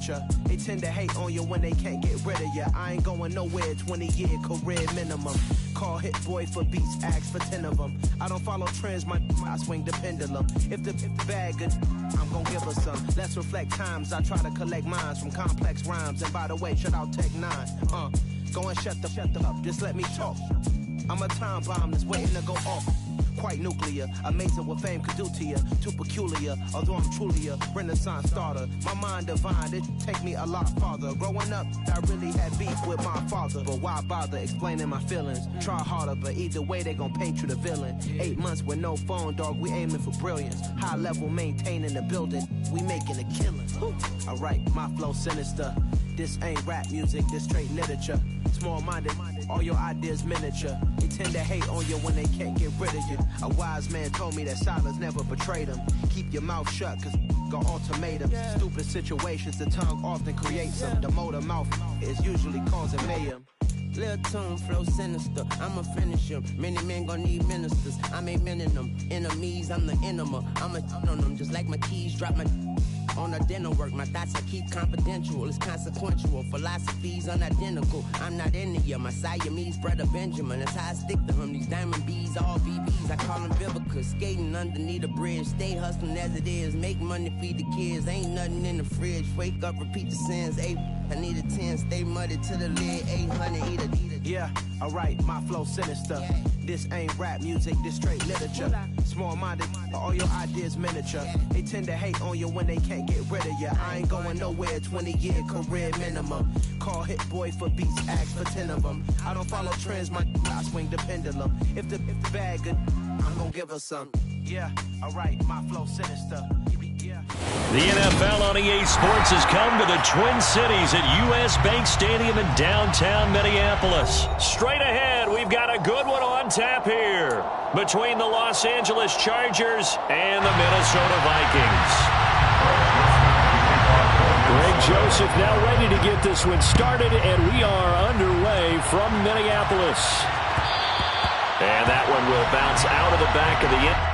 literature. They tend to hate on you when they can't get rid of you. I ain't going nowhere, 20-year career minimum. Call hit boy for beats, ask for 10 of them. I don't follow trends, I swing the pendulum. If the bag good, I'm gon' give her some. Let's reflect times, I try to collect minds from complex rhymes. And by the way, shout out Tech 9. Go and shut the up, just let me talk. I'm a time bomb that's waiting to go off. Quite nuclear, amazing what fame could do to you. Too peculiar, although I'm truly a renaissance starter. My mind divine, it take me a lot farther. Growing up, I really had beef with my father. But why bother explaining my feelings? Try harder, but either way they gon' paint you the villain. 8 months with no phone, dog, we aiming for brilliance. High level maintaining the building, we making a killing. Alright, my flow sinister. This ain't rap music, this straight literature. Small-minded, all your ideas miniature. They tend to hate on you when they can't get rid of you. A wise man told me that silence never betrayed him. Keep your mouth shut, cause got ultimatums. Stupid situations, the tongue often creates them. The motor mouth is usually causing mayhem. Lil' tune, flow sinister, I'ma finish him. Many men gon' need ministers, I'm aiming them. Enemies, I'm the enema, I'ma on them. Just like my keys, drop my on the dinner work. My thoughts I keep confidential, it's consequential. Philosophies unidentical, I'm not into you. My Siamese brother Benjamin, that's how I stick to him. These diamond bees, all BBs, I call them Vivica. Skating underneath the bridge, stay hustling as it is. Make money, feed the kids, ain't nothing in the fridge. Wake up, repeat the sins, I need a 10, stay muddy to the lid, 800, eat it. Yeah, alright, my flow sinister. This ain't rap music, this straight literature. Small-minded, all your ideas miniature. They tend to hate on you when they can't get rid of you. I ain't going nowhere, 20-year career minimum. Call hit boy for beats, ask for 10 of them. I don't follow trends, I swing the pendulum. If the bag good, I'm gon' give her some. Yeah, alright, my flow sinister. The NFL on EA Sports has come to the Twin Cities at US Bank Stadium in downtown Minneapolis. Straight ahead, we've got a good one on tap here between the Los Angeles Chargers and the Minnesota Vikings. Greg Joseph now ready to get this one started, and we are underway from Minneapolis. And that one will bounce out of the back of the end.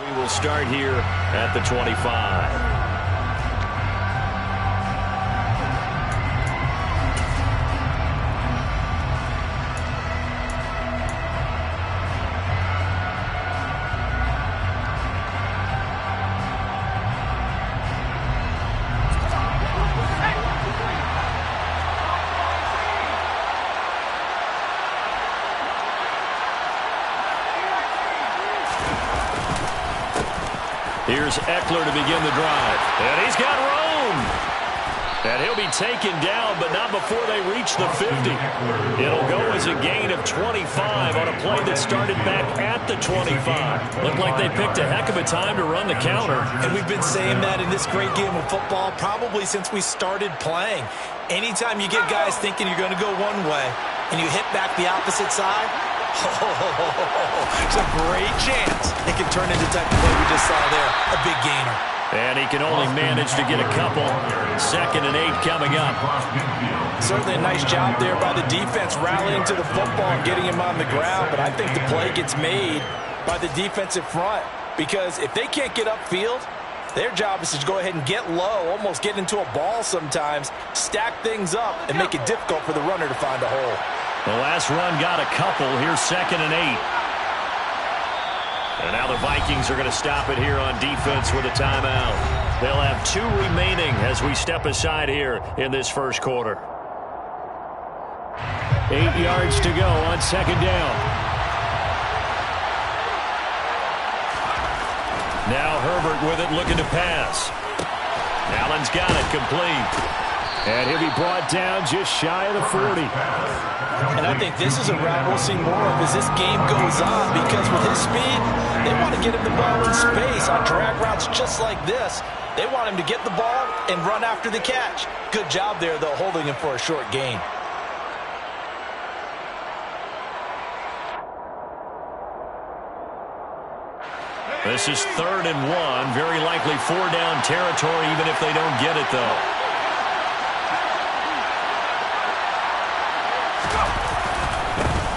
We will start here at the 25. Here's Eckler to begin the drive. And he's got room. And he'll be taken down, but not before they reach the 50. It'll go as a gain of 25 on a play that started back at the 25. Looked like they picked a heck of a time to run the counter. And we've been saying that in this great game of football probably since we started playing. Anytime you get guys thinking you're going to go one way and you hit back the opposite side, it's a great chance it can turn into the type of play we just saw there. A big gainer. And he can only manage to get a couple. 2nd and 8 coming up. Certainly a nice job there by the defense rallying to the football and getting him on the ground. But I think the play gets made by the defensive front. Because if they can't get upfield, their job is to go ahead and get low, almost get into a ball sometimes, stack things up, and make it difficult for the runner to find a hole. The last run got a couple. Here's 2nd and 8. And now the Vikings are going to stop it here on defense with a timeout. They'll have 2 remaining as we step aside here in this first quarter. 8 yards to go on second down. Now Herbert with it, looking to pass. Allen's got it, complete. And he'll be brought down just shy of the 40. And I think this is a route we'll see more of as this game goes on, because with his speed, they want to get him the ball in space on drag routes just like this. They want him to get the ball and run after the catch. Good job there, though, holding him for a short gain. This is 3rd and 1. Very likely 4-down territory, even if they don't get it, though.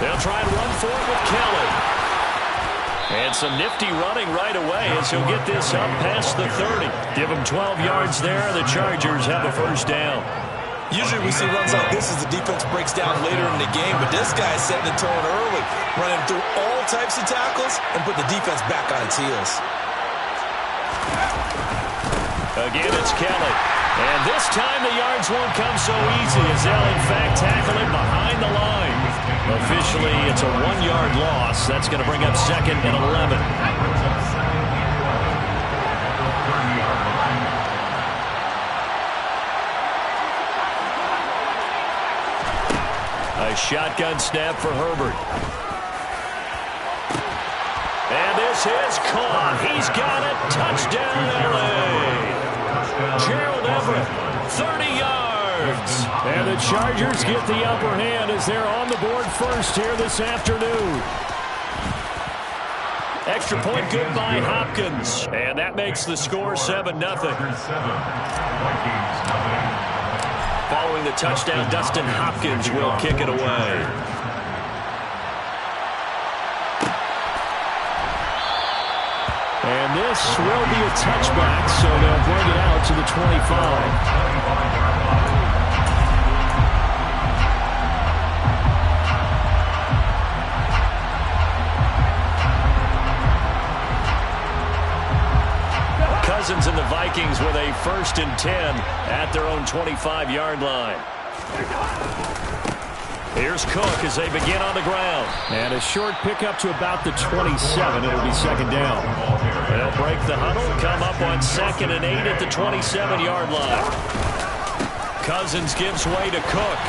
They'll try and run for it with Kelly. And some nifty running right away as he'll get this up past the 30. Give him 12 yards there. The Chargers have a first down. Usually we see runs like this as the defense breaks down later in the game, but this guy is setting the tone early, running through all types of tackles and put the defense back on its heels. Again, it's Kelly. And this time the yards won't come so easy as they'll, in fact, tackle him behind the line. Officially, it's a 1-yard loss. That's going to bring up 2nd and 11. A shotgun snap for Herbert. And this is caught. He's got it. Touchdown, L.A. Gerald Everett, 30 yards. And the Chargers get the upper hand as they're on the board first here this afternoon. Extra point good by Hopkins. And that makes the score 7-0. Following the touchdown, Dustin Hopkins will kick it away. And this will be a touchback, so they'll bring it out to the 25. Cousins and the Vikings with a 1st and 10 at their own 25-yard line. Here's Cook as they begin on the ground. And a short pickup to about the 27. It'll be 2nd down. They'll break the huddle, come up on 2nd and 8 at the 27-yard line. Cousins gives way to Cook.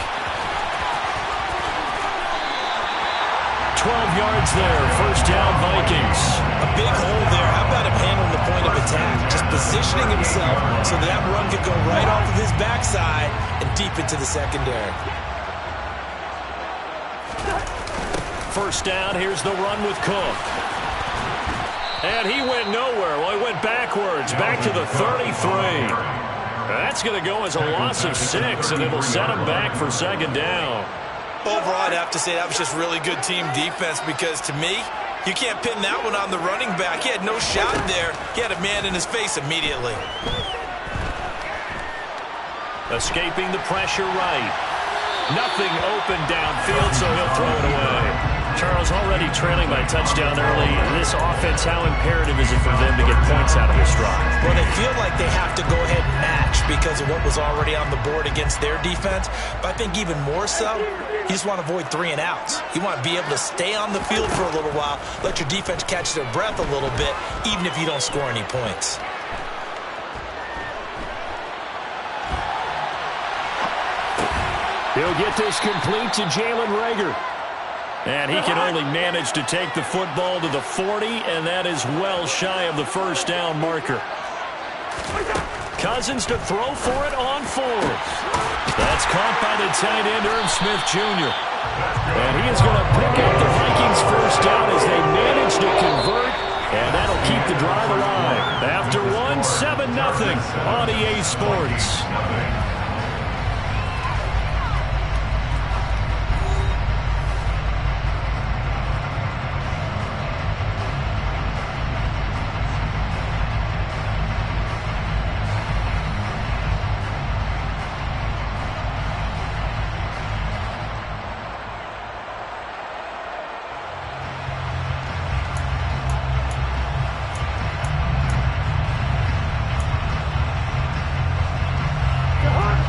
12 yards there, 1st down Vikings. A big hole there. How about him handling the point of attack? Just positioning himself so that run could go right off of his backside and deep into the secondary. 1st down, here's the run with Cook. And he went nowhere. Well, he went backwards, back to the 33. That's going to go as a loss of 6, and it'll set him back for 2nd down. Overall, I'd have to say that was just really good team defense, because to me, you can't pin that one on the running back. He had no shot there. He had a man in his face immediately. Escaping the pressure right. Nothing open downfield, so he'll throw it away. Charles, already trailing by touchdown early. This offense, how imperative is it for them to get points out of this drive? Well, they feel like they have to go ahead and match because of what was already on the board against their defense. But I think even more so, you just want to avoid 3 and outs. You want to be able to stay on the field for a little while, let your defense catch their breath a little bit, even if you don't score any points. He'll get this complete to Jalen Reagor. And he can only manage to take the football to the 40, and that is well shy of the 1st down marker. Cousins to throw for it on 4th. That's caught by the tight end, Irv Smith Jr. And he is going to pick up the Vikings' 1st down as they manage to convert, and that'll keep the drive alive. After 7-0 on EA Sports.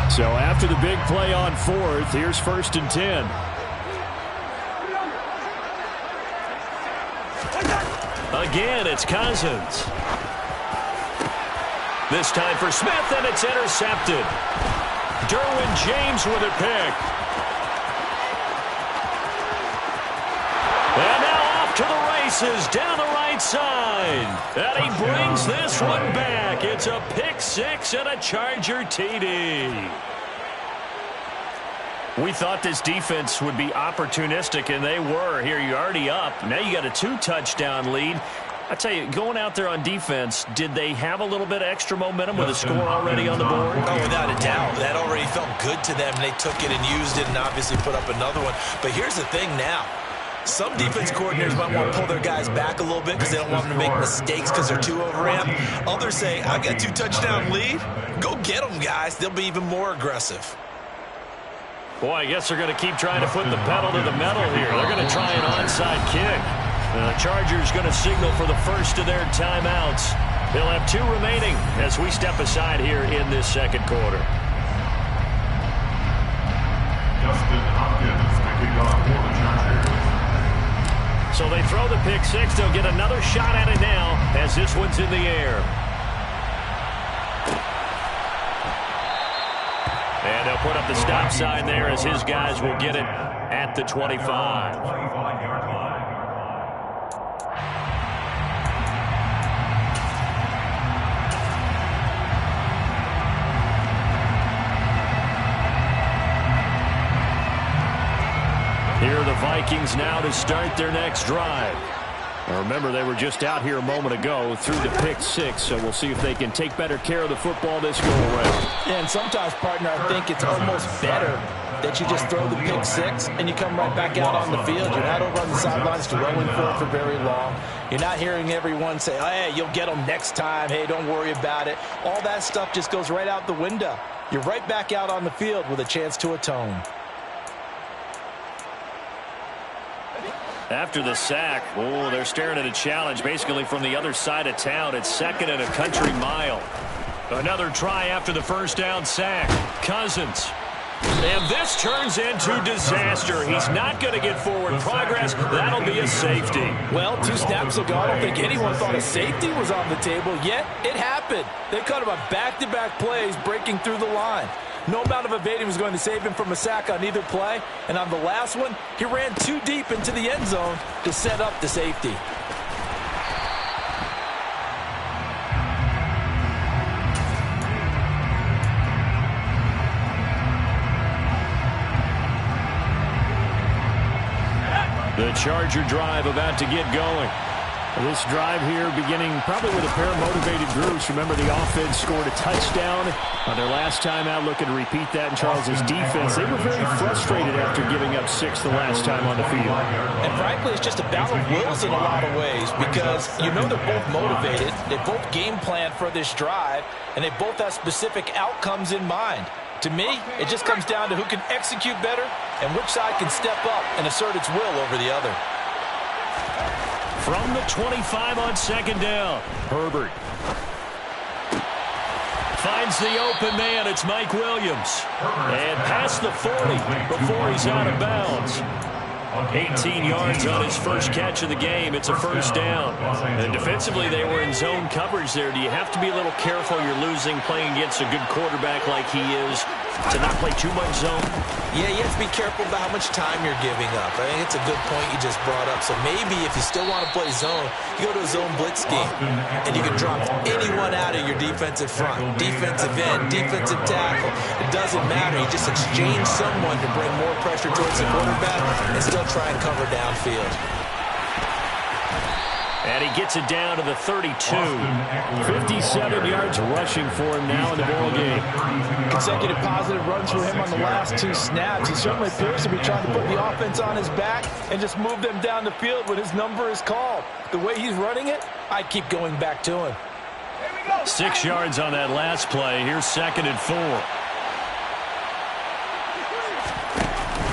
So after the big play on 4th, here's 1st and 10. Again, it's Cousins. This time for Smith, and it's intercepted. Derwin James with a pick. And now off to the races down the right side. And he brings this one back. It's a pick six and a Charger TD. We thought this defense would be opportunistic, and they were. Here, you're already up. Now you got a 2-touchdown lead. I tell you, going out there on defense, did they have a little bit of extra momentum with a score already on the board? Oh, without a doubt. That already felt good to them. They took it and used it and obviously put up another one. But here's the thing now. Some defense coordinators might want to pull their guys back a little bit because they don't want them to make mistakes because they're too overamped. Others say, I got 2-touchdown lead. Go get them, guys. They'll be even more aggressive. Boy, I guess they're going to keep trying to put the pedal to the metal here. They're going to try an onside kick. The Chargers going to signal for the first of their timeouts. They'll have 2 remaining as we step aside here in this second quarter. So they throw the pick six. They'll get another shot at it now as this one's in the air. And they'll put up the stop sign there as his guys will get it at the 25. Here are the Vikings now to start their next drive. Now remember, they were just out here a moment ago through the pick six, so we'll see if they can take better care of the football this go around. And sometimes, partner, I think it's almost better that you just throw the pick six and you come right back out on the field. You're not over on the sidelines throwing for it for very long. You're not hearing everyone say, oh, hey, you'll get them next time. Hey, don't worry about it. All that stuff just goes right out the window. You're right back out on the field with a chance to atone. After the sack, oh, they're staring at a challenge basically from the other side of town. It's second and a country mile. Another try after the first down sack. Cousins. And this turns into disaster. He's not going to get forward progress. That'll be a safety. Well, 2 snaps ago, I don't think anyone thought a safety was on the table, yet it happened. They cut him a back-to-back plays breaking through the line. No amount of evading was going to save him from a sack on either play. And on the last one, he ran too deep into the end zone to set up the safety. The Charger drive about to get going. This drive here beginning probably with a pair of motivated groups. Remember, the offense scored a touchdown on their last time out. Looking to repeat that in Charles's defense. They were very frustrated after giving up 6 the last time on the field. And frankly, it's just a battle of wills in a lot of ways because you know they're both motivated. They both game plan for this drive, and they both have specific outcomes in mind. To me, it just comes down to who can execute better and which side can step up and assert its will over the other. From the 25 on second down, Herbert finds the open man. It's Mike Williams. And past the 40 before he's out of bounds. 18 yards on his first catch of the game. It's a first down. And defensively, they were in zone coverage there. Do you have to be a little careful? You're losing playing against a good quarterback like he is to not play too much zone? Yeah, you have to be careful about how much time you're giving up. I think it's a good point you just brought up. So maybe if you still want to play zone, you go to a zone blitz scheme, and you can drop anyone out of your defensive front, defensive end, defensive tackle. It doesn't matter. You just exchange someone to bring more pressure towards the quarterback and still try and cover downfield. And he gets it down to the 32. 57 yards rushing for him now in the ball game. Consecutive positive runs for him on the last 2 snaps. He certainly appears to be trying to put the offense on his back and just move them down the field when his number is called. The way he's running it, I'd keep going back to him. 6 yards on that last play. Here's second and 4.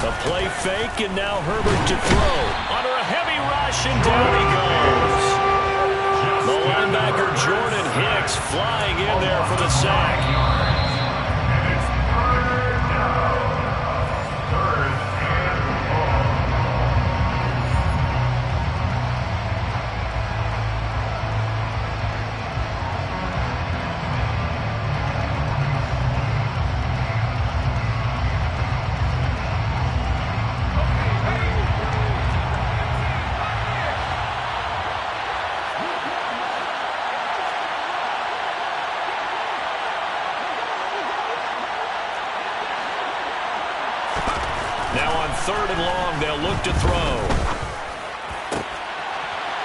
A play fake, and now Herbert to throw. Under a heavy rush, and down he goes. The linebacker Jordan Hicks flying in there for the sack. Now on 3rd and long, they'll look to throw.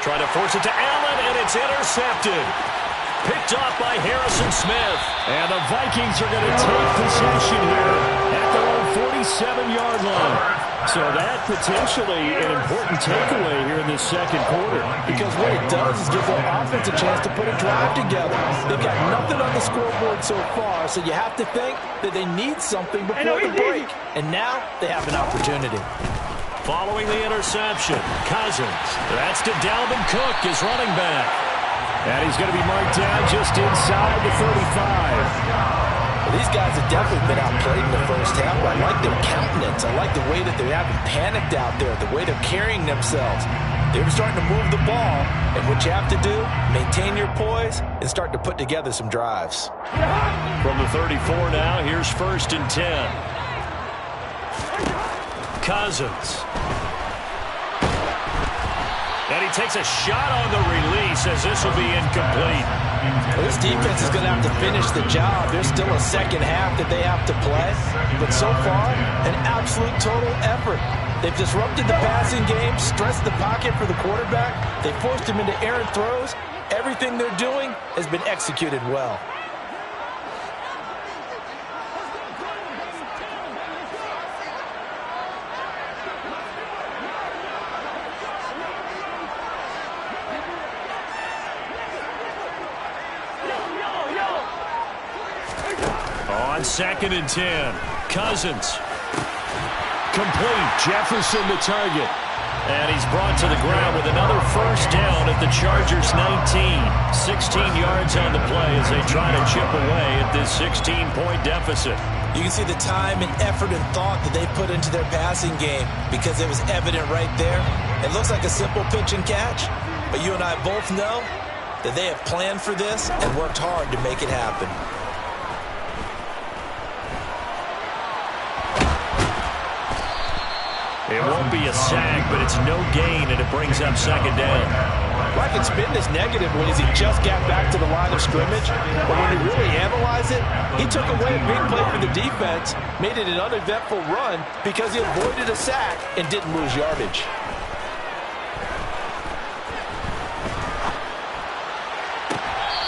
Trying to force it to Allen, and it's intercepted. Picked off by Harrison Smith. And the Vikings are going to take possession here at their own 47-yard line. So that potentially an important takeaway here in this second quarter. Because what it does is give their offense a chance to put a drive together. They've got nothing on the scoreboard so far, so you have to think that they need something before the break. And now they have an opportunity. Following the interception, Cousins. That's to Dalvin Cook, his running back. And he's going to be marked down just inside the 35. These guys have definitely been outplayed in the first half. I like their countenance. I like the way that they haven't panicked out there, the way they're carrying themselves. They're starting to move the ball, and what you have to do, maintain your poise and start to put together some drives. From the 34 now, here's 1st and 10. Cousins. And he takes a shot on the release as this will be incomplete. Well, this defense is going to have to finish the job. There's still a second half that they have to play. But so far, an absolute total effort. They've disrupted the passing game, stressed the pocket for the quarterback. They forced him into errant throws. Everything they're doing has been executed well. On 2nd and 10, Cousins. Complete. Jefferson the target. And he's brought to the ground with another 1st down at the Chargers' 19. 16 yards on the play as they try to chip away at this 16-point deficit. You can see the time and effort and thought that they put into their passing game because it was evident right there. It looks like a simple pitch and catch, but you and I both know that they have planned for this and worked hard to make it happen. It won't be a sack, but it's no gain, and it brings up 2nd down. Well, I can spin this negatively as he just got back to the line of scrimmage, but when you really analyze it, he took away a big play for the defense, made it an uneventful run because he avoided a sack and didn't lose yardage.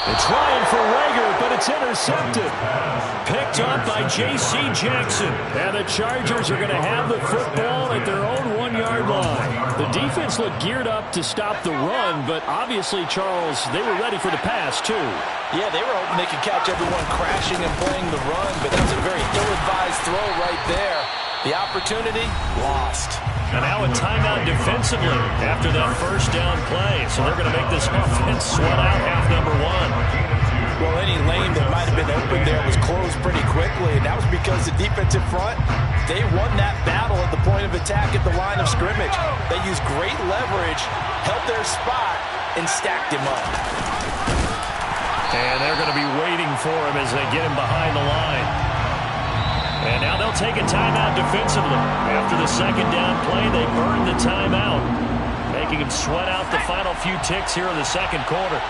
They're trying for Rager, but it's intercepted. Picked up by J.C. Jackson. And the Chargers are going to have the football at their own 1-yard line. The defense looked geared up to stop the run, but obviously, Charles, they were ready for the pass, too. Yeah, they were hoping they could catch everyone crashing and playing the run, but that was a very ill-advised throw right there. The opportunity, lost. And now a timeout defensively after that 1st down play. So they're going to make this offense sweat out half number 1. Well, any lane that might have been open there was closed pretty quickly, and that was because the defensive front, they won that battle at the point of attack at the line of scrimmage. They used great leverage, held their spot, and stacked him up. And they're going to be waiting for him as they get him behind the line. And now they'll take a timeout defensively. After the 2nd down play, they burn the timeout, making him sweat out the final few ticks here in the 2nd quarter.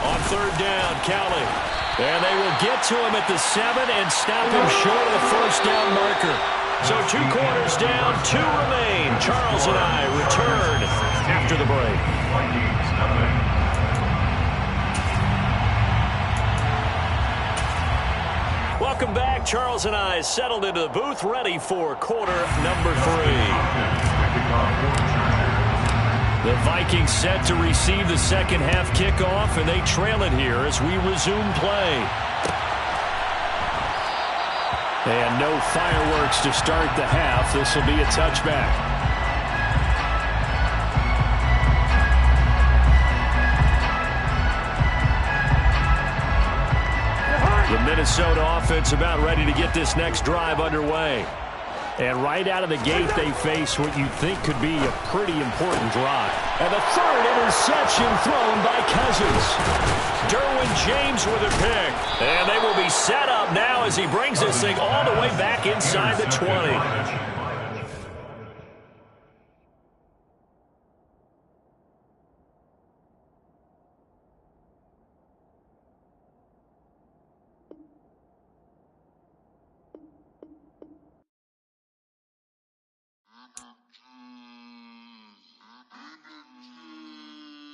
On 3rd down, Kelly. And they will get to him at the 7 and stop him short of the 1st down marker. So 2 quarters down, 2 remain. Charles and I return after the break. Welcome back. Charles and I settled into the booth, ready for quarter number 3. The Vikings set to receive the 2nd half kickoff, and they trail it here as we resume play. And no fireworks to start the half. This will be a touchback. The Minnesota offense about ready to get this next drive underway. And right out of the gate, they face what you think could be a pretty important drive. And the 3rd interception thrown by Cousins. Derwin James with a pick. And they will be set up now as he brings this thing all the way back inside the 20.